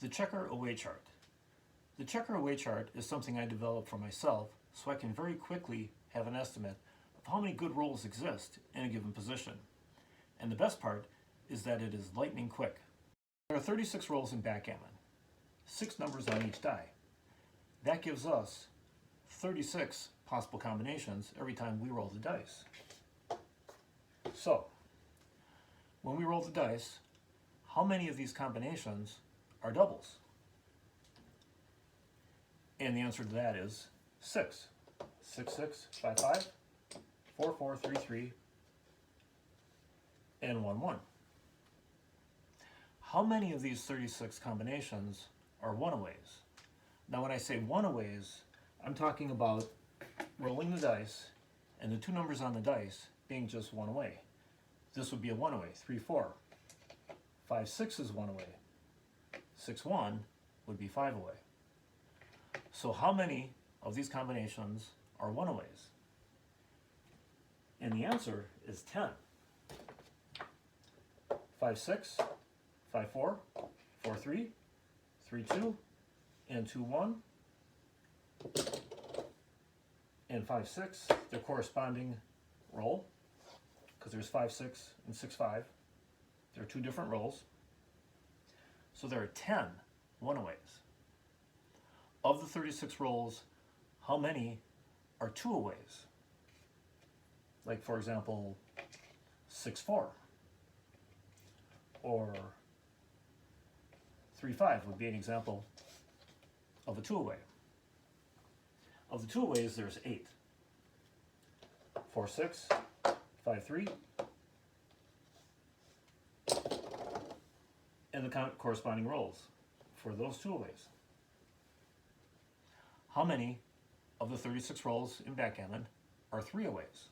The checker away chart. The checker away chart is something I developed for myself so I can very quickly have an estimate of how many good rolls exist in a given position. And the best part is that it is lightning quick. There are 36 rolls in backgammon, 6 numbers on each die. That gives us 36 possible combinations every time we roll the dice. So, when we roll the dice, how many of these combinations are doubles? And the answer to that is 6. 6, 6, 5, 5, 4, 4, 3, 3, and 1, 1. How many of these 36 combinations are one-aways? Now when I say one-aways, I'm talking about rolling the dice and the 2 numbers on the dice being just one away. This would be a one-away, 3, 4. 5, 6 is one away. 6, 1 would be 5 away. So how many of these combinations are one-aways? And the answer is 10. 5, 6, 5, 4, 4, 3, 3, 2, and 2, 1, and 5, 6, their corresponding roll, because there's 5, 6, and 6, 5. There are 2 different rolls. So there are 10 one-aways. Of the 36 rolls, how many are two-aways? Like, for example, 6, 4, or 3, 5 would be an example of a two-away. Of the two-aways, there's 8. 4, 6, 5, 3, and the corresponding rolls for those two-aways. How many of the 36 rolls in backgammon are three-aways?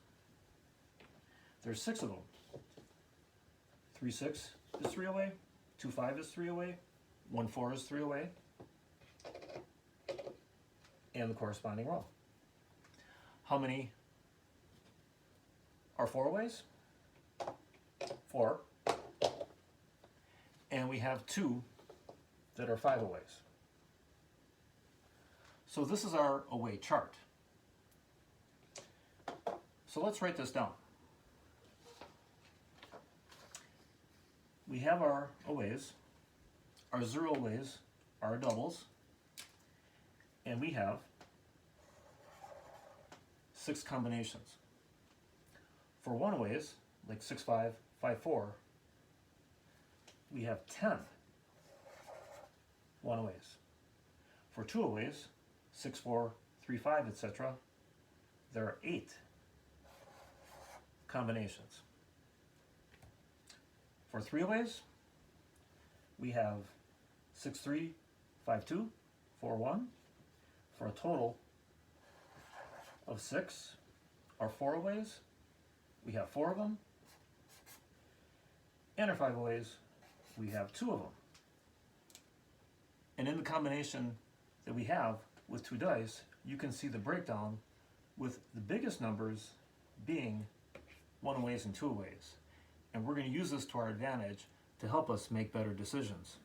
There's 6 of them. 3, 6 is 3 away, 2, 5 is 3 away, 1, 4 is 3 away, and the corresponding roll. How many are 4-aways? 4. And we have 2 that are 5-aways. So this is our away chart. So let's write this down. We have our aways, our 0 aways are our doubles, and we have 6 combinations. For one-aways, like 6, 5, 5, 4, we have 10 one-aways. For two-aways, 6, 4, 3, 5, etc., there are 8 combinations. For three-aways, we have 6, 3, 5, 2, 4, 1, for a total of 6. Our 4-aways, we have 4 of them, and our 5-aways, we have 2 of them. And in the combination that we have with 2 dice, you can see the breakdown with the biggest numbers being one-aways and two-aways. And we're going to use this to our advantage to help us make better decisions.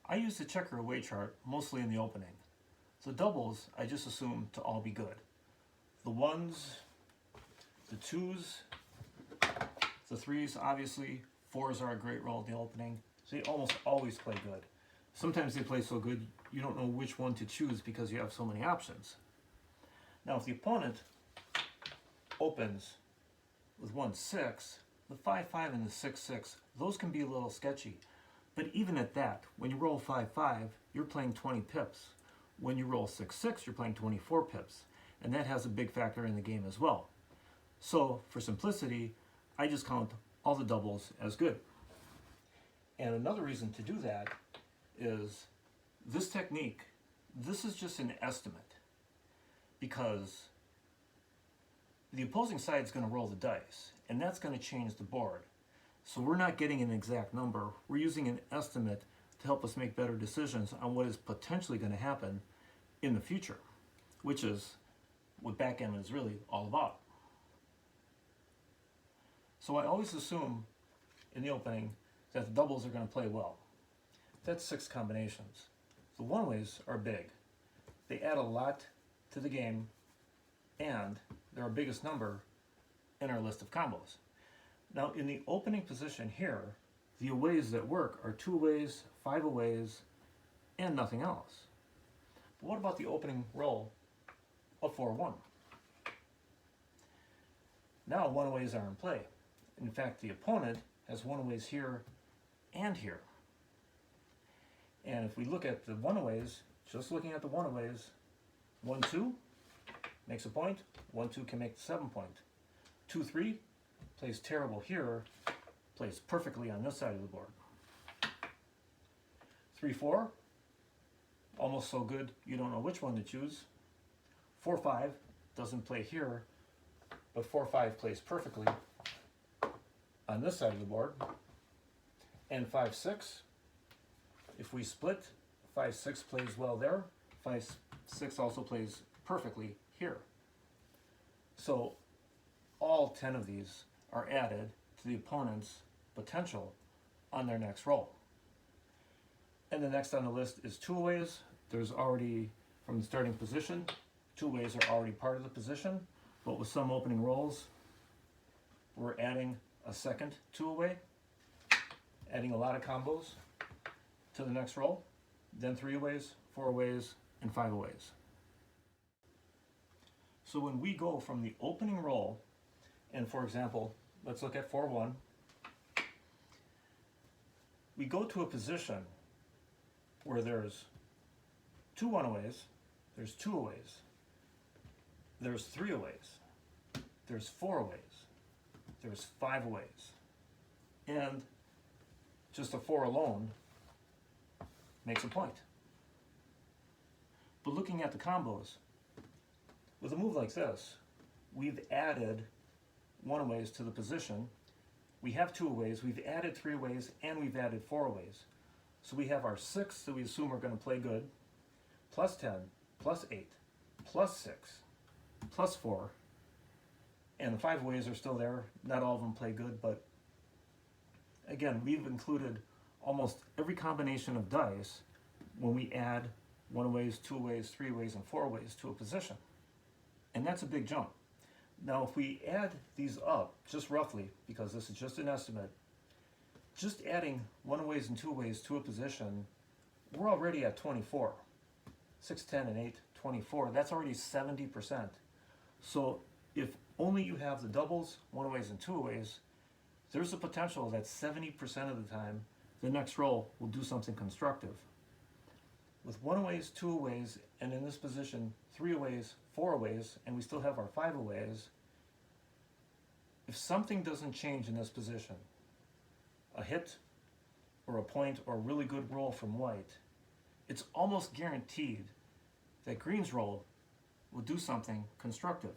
I use the checker away chart mostly in the opening. The doubles I just assume to all be good. The 1s, the 2s, the 3s, obviously, 4s are a great roll in the opening. So they almost always play good. Sometimes they play so good you don't know which one to choose because you have so many options. Now if the opponent opens with 1, 6, the 5, 5 and the 6, 6, those can be a little sketchy. But even at that, when you roll 5, 5, you're playing 20 pips. When you roll 6, 6, you're playing 24 pips. And that has a big factor in the game as well. So for simplicity, I just count all the doubles as good. And another reason to do that is this technique, this is just an estimate, because the opposing side is going to roll the dice, and that's going to change the board. So we're not getting an exact number, we're using an estimate to help us make better decisions on what is potentially going to happen in the future, which is what backgammon is really all about. So I always assume in the opening that the doubles are going to play well. That's 6 combinations. The one-ways are big. They add a lot to the game, and they're our biggest number in our list of combos. Now in the opening position here, the aways that work are 2-aways, 5-aways, and nothing else. But what about the opening roll of 4-1? Now 1-aways are in play. In fact, the opponent has 1-aways here and here. And if we look at the 1-aways, just looking at the 1-aways, 1-2 makes a point, 1-2 can make the 7 point. 2-3 plays terrible here, plays perfectly on this side of the board. 3-4, almost so good you don't know which one to choose. 4-5 doesn't play here, but 4-5 plays perfectly on this side of the board. And 5-6, if we split, 5-6 plays well there. 5-6 also plays perfectly here. So all 10 of these are added to the opponent's potential on their next roll. And the next on the list is 2-aways. There's already, from the starting position, 2-aways are already part of the position, but with some opening rolls, we're adding a second 2-away, adding a lot of combos to the next roll, then 3-aways, 4-aways, and 5-aways. So when we go from the opening roll, and for example, let's look at 4-1, we go to a position where there's 2 1-aways, there's 2-aways, there's 3-aways, there's 4-aways, there's 5-aways, and just a 4 alone makes a point. But looking at the combos, with a move like this, we've added 1-aways to the position. We have 2-aways, we've added 3-aways, and we've added 4-aways. So we have our 6 that we assume are going to play good, plus 10, plus 8, plus 6, plus 4, and the 5-aways are still there. Not all of them play good, but again, we've included almost every combination of dice when we add 1-aways, 2-aways, 3-aways, and 4-aways to a position. And that's a big jump. Now if we add these up, just roughly, because this is just an estimate, just adding 1-aways and 2-aways to a position, we're already at 24. 6, 10, and 8, 24. That's already 70%. So if only you have the doubles, 1-aways, and 2-aways, there's a potential that 70% of the time the next roll will do something constructive. With 1-aways, 2-aways, and in this position 3-aways, 4-aways, and we still have our 5-aways, if something doesn't change in this position, a hit or a point or a really good roll from white, it's almost guaranteed that green's roll will do something constructive.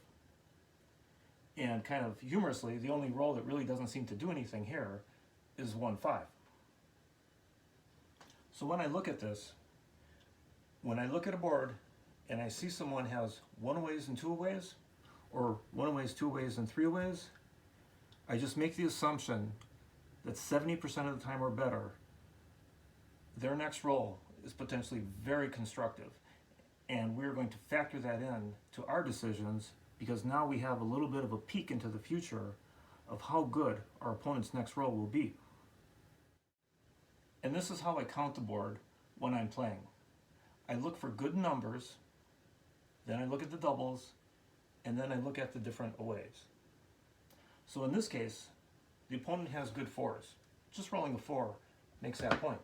And kind of humorously, the only roll that really doesn't seem to do anything here is 1-5. So when I look at this, when I look at a board and I see someone has 1-aways and 2-aways, or 1-aways, 2-aways, and 3-aways, I just make the assumption that 70% of the time or better, their next roll is potentially very constructive. And we're going to factor that in to our decisions, because now we have a little bit of a peek into the future of how good our opponent's next roll will be. And this is how I count the board when I'm playing. I look for good numbers, then I look at the doubles, and then I look at the different aways. So in this case, the opponent has good 4s. Just rolling a 4 makes that point.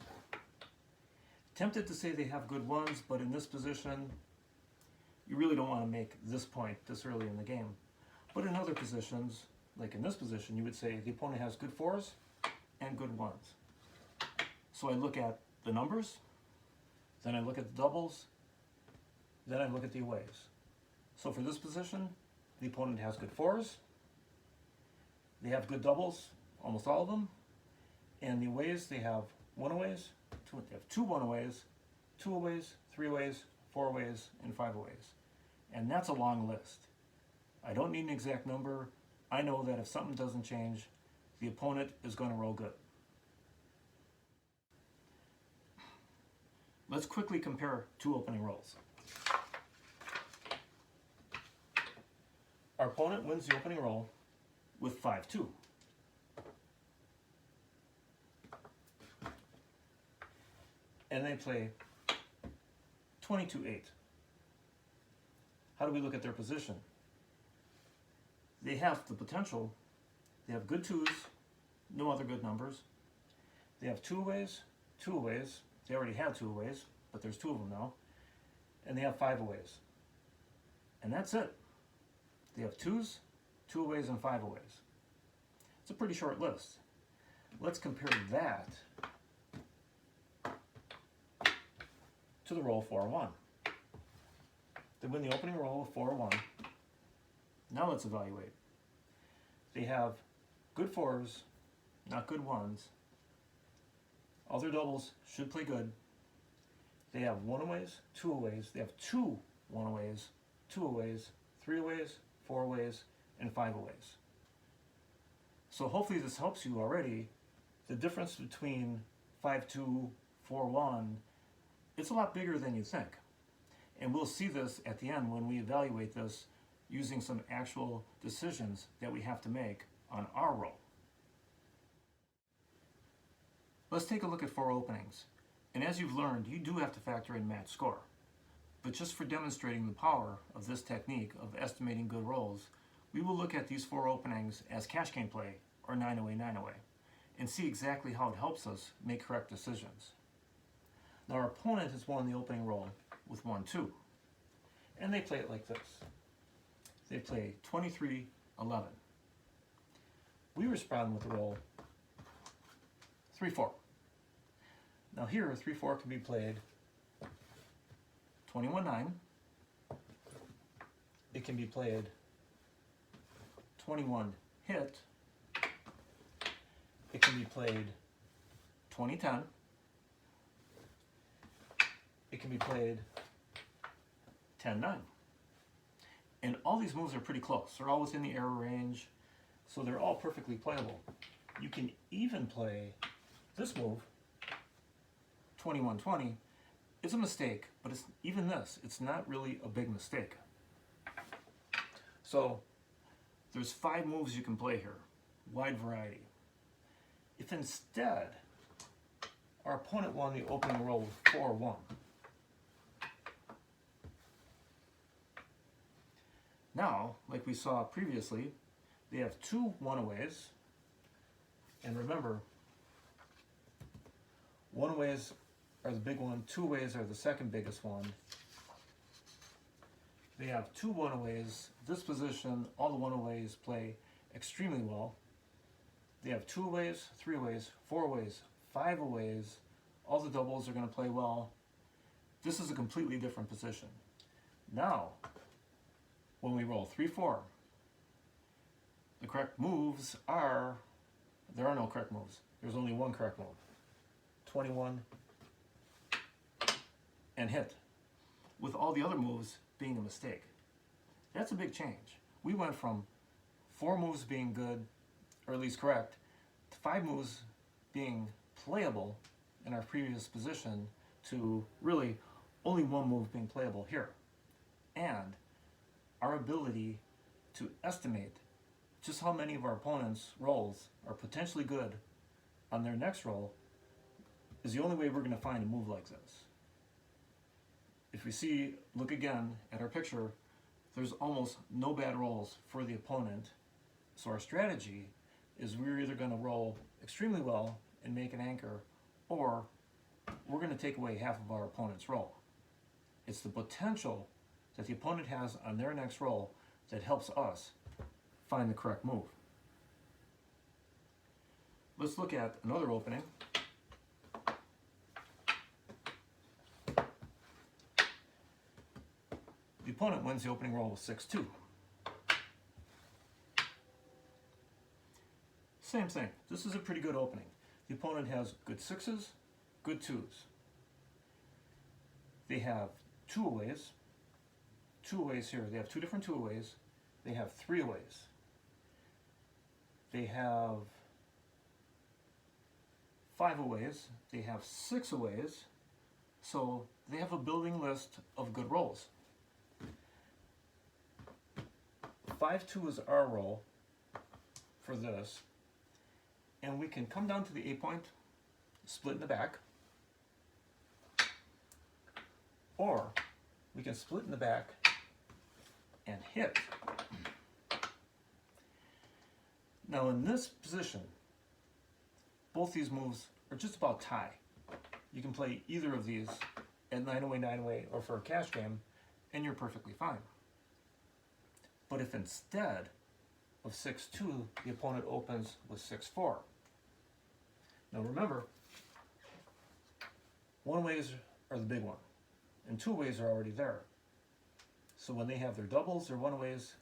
Tempted to say they have good 1s, but in this position, you really don't want to make this point this early in the game. But in other positions, like in this position, you would say the opponent has good 4s and good 1s. So I look at the numbers, then I look at the doubles, then I look at the aways. So for this position, the opponent has good 4s, they have good doubles, almost all of them, and the aways, they have 1-aways, they have 2 1-aways, 2-aways, 3-aways, 4-aways, and 5-aways. And that's a long list. I don't need an exact number. I know that if something doesn't change, the opponent is going to roll good. Let's quickly compare two opening rolls. Our opponent wins the opening roll with 5-2. And they play 22-8. How do we look at their position? They have the potential. They have good twos, no other good numbers. They have two aways. They already had two aways, but there's two of them now. And they have 5 aways. And that's it. They have twos, 2 aways, and 5 aways. It's a pretty short list. Let's compare that to the roll 4-1. They win the opening roll with 4-1. Now let's evaluate. They have good 4s, not good 1s. All their doubles should play good. They have 1 aways, 2 aways. They have 2 1 aways, 2 aways, 3 aways, 4 aways, and 5 aways. So hopefully this helps you already. The difference between 5-2, 4-1, it's a lot bigger than you think. And we'll see this at the end when we evaluate this using some actual decisions that we have to make on our roll. Let's take a look at 4 openings. And as you've learned, you do have to factor in match score. But just for demonstrating the power of this technique of estimating good rolls, we will look at these 4 openings as cash game play, or 9-away, 9-away, and see exactly how it helps us make correct decisions. Now our opponent has won the opening roll with 1-2, and they play it like this. They play 23-11. We respond with the roll 3-4. Now here, 3-4 can be played 21-9. It can be played 21-hit. It can be played 20-10. It can be played 10-9. And all these moves are pretty close. They're all within the error range, so they're all perfectly playable. You can even play this move, 21-20. It's a mistake, but even this, it's not really a big mistake. So there's 5 moves you can play here, wide variety. If instead our opponent won the opening roll with 4-1, now, like we saw previously, they have 2 1-aways, and remember, 1-aways are the big one, 2-aways are the second biggest one. They have 2 1-aways. This position, all the 1-aways play extremely well. They have 2 aways, 3 aways, 4 aways, 5 aways. All the doubles are going to play well. This is a completely different position. Now, when we roll 3-4, the correct moves are, there are no correct moves. There's only one correct move. 21 and hit, with all the other moves being a mistake. That's a big change. We went from 4 moves being good, or at least correct, to 5 moves being playable in our previous position, to really only 1 move being playable here. And our ability to estimate just how many of our opponent's rolls are potentially good on their next roll is the only way we're going to find a move like this. If we look again at our picture, there's almost no bad rolls for the opponent. So our strategy is we're either going to roll extremely well and make an anchor, or we're going to take away half of our opponent's roll. It's the potential that the opponent has on their next roll that helps us find the correct move. Let's look at another opening. The opponent wins the opening roll with 6-2. Same thing. This is a pretty good opening. The opponent has good 6s, good 2s. They have 2 aways. 2 aways here. They have 2 different 2 aways. They have 3 aways. They have 5 aways. They have 6 aways. So they have a building list of good rolls. 5-2 is our roll for this, and we can come down to the 8-point, split in the back, or we can split in the back and hit. Now in this position, both these moves are just about tie. You can play either of these at 9-away, 9-away, or for a cash game, and you're perfectly fine. But if instead of 6-2, the opponent opens with 6-4. Now remember, one-ways are the big one, and two-ways are already there. So when they have their doubles, their one-ways,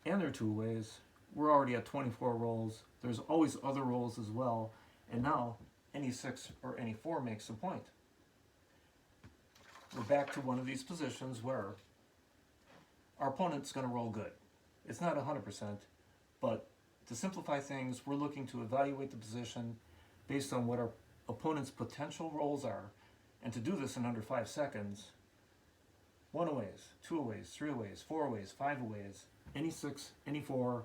and their two-ways, we're already at 24 rolls. There's always other rolls as well, and now any 6 or any 4 makes a point. We're back to one of these positions where our opponent's going to roll good. It's not 100%, but to simplify things, we're looking to evaluate the position based on what our opponent's potential rolls are, and to do this in under 5 seconds, 1-aways, 2-aways, 3-aways, 4-aways, 5-aways, any 6, any 4,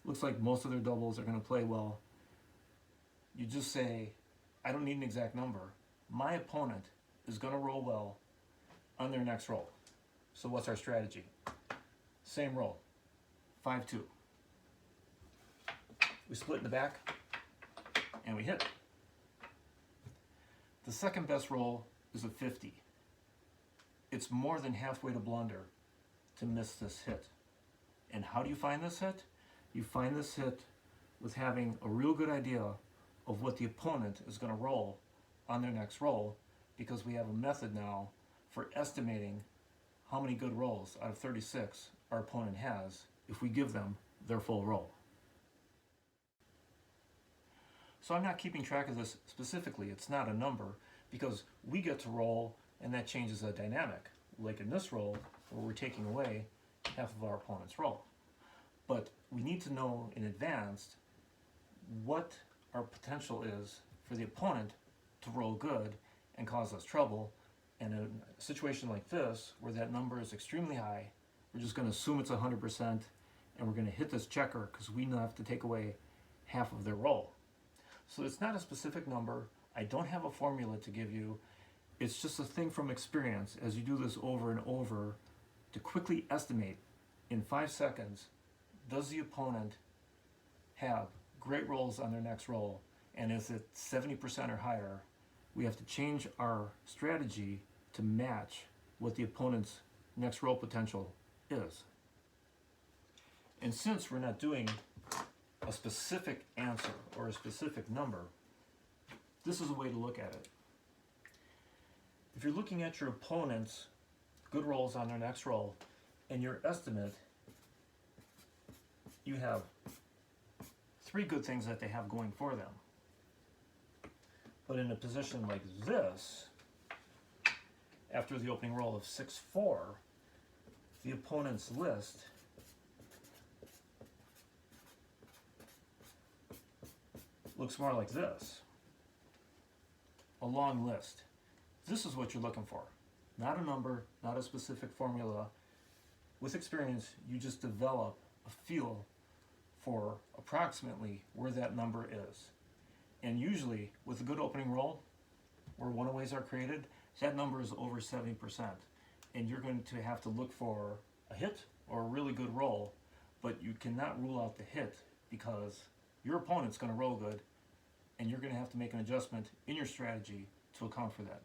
looks like most of their doubles are going to play well. You just say, I don't need an exact number. My opponent is going to roll well on their next roll. So what's our strategy? Same roll, 5-2. We split in the back, and we hit. The second best roll is a 50. It's more than halfway to blunder to miss this hit. And how do you find this hit? You find this hit with having a real good idea of what the opponent is going to roll on their next roll, because we have a method now for estimating how many good rolls out of 36 our opponent has if we give them their full roll. So I'm not keeping track of this specifically. It's not a number, because we get to roll, and that changes the dynamic, like in this roll where we're taking away half of our opponent's roll. But we need to know in advance what our potential is for the opponent to roll good and cause us trouble. And in a situation like this, where that number is extremely high, we're just going to assume it's 100%, and we're going to hit this checker because we have to take away half of their roll. So it's not a specific number. I don't have a formula to give you. It's just a thing from experience as you do this over and over to quickly estimate in 5 seconds, does the opponent have great rolls on their next roll, and is it 70% or higher? We have to change our strategy to match what the opponent's next roll potential is. And since we're not doing a specific answer or a specific number, this is a way to look at it. If you're looking at your opponent's good rolls on their next roll and your estimate, you have 3 good things that they have going for them. But in a position like this, after the opening roll of 6-4, the opponent's list looks more like this. A long list. This is what you're looking for. Not a number, not a specific formula. With experience, you just develop a feel for approximately where that number is. And usually, with a good opening roll, where one-aways are created, that number is over 70%. And you're going to have to look for a hit or a really good roll, but you cannot rule out the hit because your opponent's going to roll good, and you're going to have to make an adjustment in your strategy to account for that.